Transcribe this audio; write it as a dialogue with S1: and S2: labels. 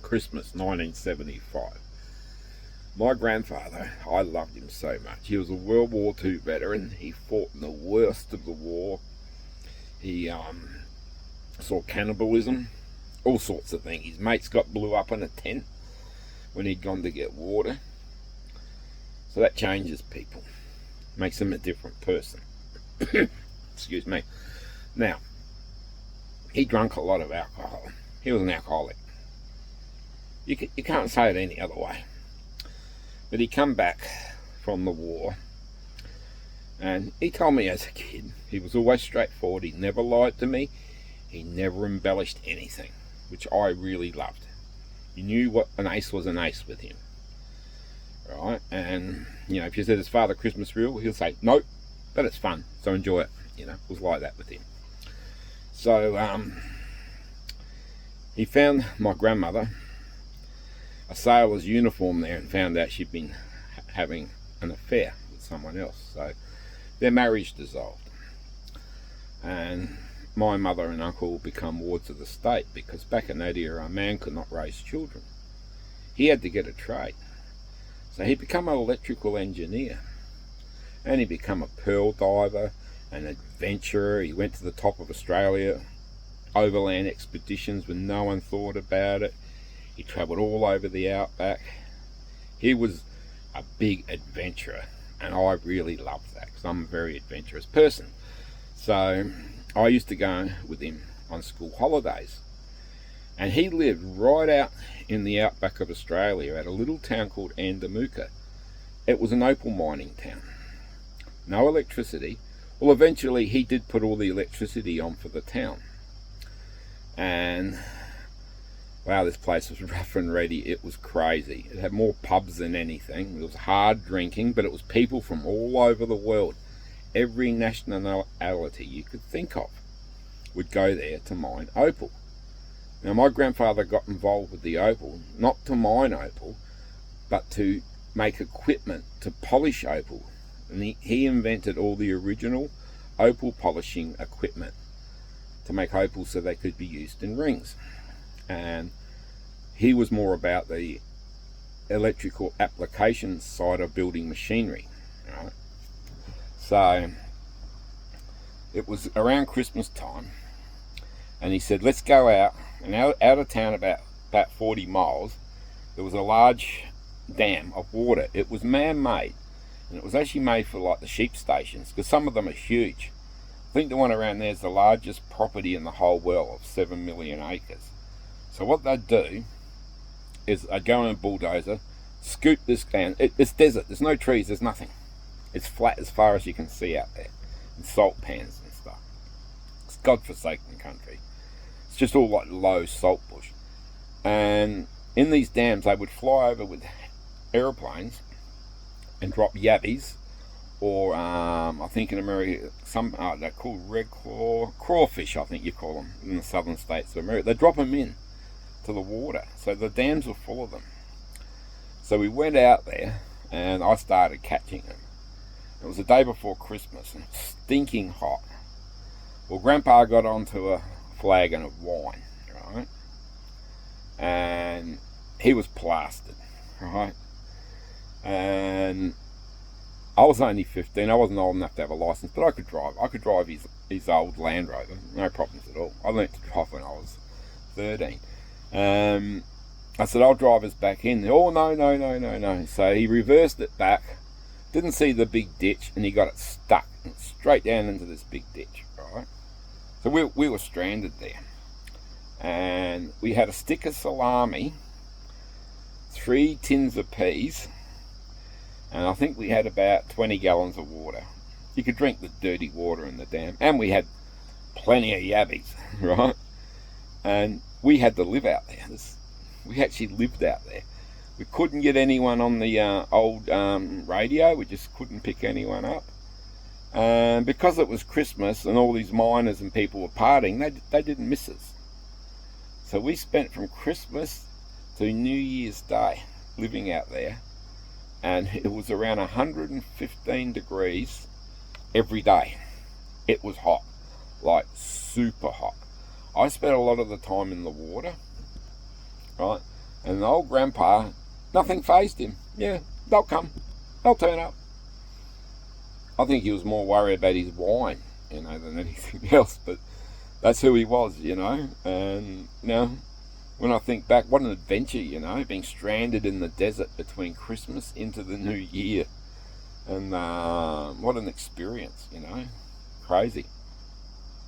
S1: Christmas 1975. My grandfather, I loved him so much. He was a World War II veteran. He fought in the worst of the war. He saw cannibalism, all sorts of things. His mates got blew up in a tent when he'd gone to get water. So that changes people, makes them a different person. Excuse me. Now, he drank a lot of alcohol. He was an alcoholic. You can't say it any other way. But he come back from the war, and he told me as a kid, he was always straightforward. He never lied to me. He never embellished anything, which I really loved. He knew what an ace was an ace with him. Right? And, if you said, "Is Father Christmas real?" he'll say, "Nope, but it's fun, so enjoy it." It was like that with him. So, he found my grandmother a sailor's uniform there and found out she'd been having an affair with someone else. So their marriage dissolved. And my mother and uncle become wards of the state, because back in that era, a man could not raise children. He had to get a trade. So he became an electrical engineer. And he became a pearl diver, an adventurer. He went to the top of Australia, overland expeditions when no one thought about it. He travelled all over the outback. He was a big adventurer, and I really loved that because I'm a very adventurous person. So I used to go with him on school holidays, and he lived right out in the outback of Australia at a little town called Andamooka. It was an opal mining town. No electricity. Well, eventually he did put all the electricity on for the town. And wow, this place was rough and ready. It was crazy. It had more pubs than anything. It was hard drinking, but it was people from all over the world. Every nationality you could think of would go there to mine opal. Now, my grandfather got involved with the opal, not to mine opal, but to make equipment to polish opal. And he invented all the original opal polishing equipment to make opal so they could be used in rings. And he was more about the electrical application side of building machinery, right? So it was around Christmas time, and he said, "Let's go out." And out of town about 40 miles, there was a large dam of water. It was man-made, and it was actually made for like the sheep stations, because some of them are huge. I think the one around there is the largest property in the whole world, of 7 million acres. So what they'd do is they'd go in a bulldozer, scoop this down. It's desert. There's no trees. There's nothing. It's flat as far as you can see out there. And salt pans and stuff. It's godforsaken country. It's just all like low salt bush. And in these dams, they would fly over with aeroplanes and drop yabbies, or I think in America, they're called red crawfish, I think you call them, in the southern states of America. They drop them in to the water, so the dams were full of them. So we went out there, and I started catching them. It was the day before Christmas, and stinking hot. Well, Grandpa got onto a flagon of wine, right? And he was plastered, right? And I was only 15. I wasn't old enough to have a license, but I could drive. I could drive his old Land Rover, no problems at all. I learnt to drive when I was 13. I said, "I'll drive us back in." "Oh, no. So he reversed it back, didn't see the big ditch, and he got it stuck straight down into this big ditch, right? So we were stranded there. And we had a stick of salami, 3 tins of peas, and I think we had about 20 gallons of water. You could drink the dirty water in the dam. And we had plenty of yabbies, right? And we had to live out there. We actually lived out there. We couldn't get anyone on the old radio. We just couldn't pick anyone up. And because it was Christmas and all these miners and people were partying, they didn't miss us. So we spent from Christmas to New Year's Day living out there. And it was around 115 degrees every day. It was hot, like super hot. I spent a lot of the time in the water, right? And the old grandpa, nothing fazed him. Yeah, they'll come. They'll turn up. I think he was more worried about his wine, than anything else. But that's who he was, And when I think back, what an adventure, being stranded in the desert between Christmas into the New Year. And what an experience, crazy.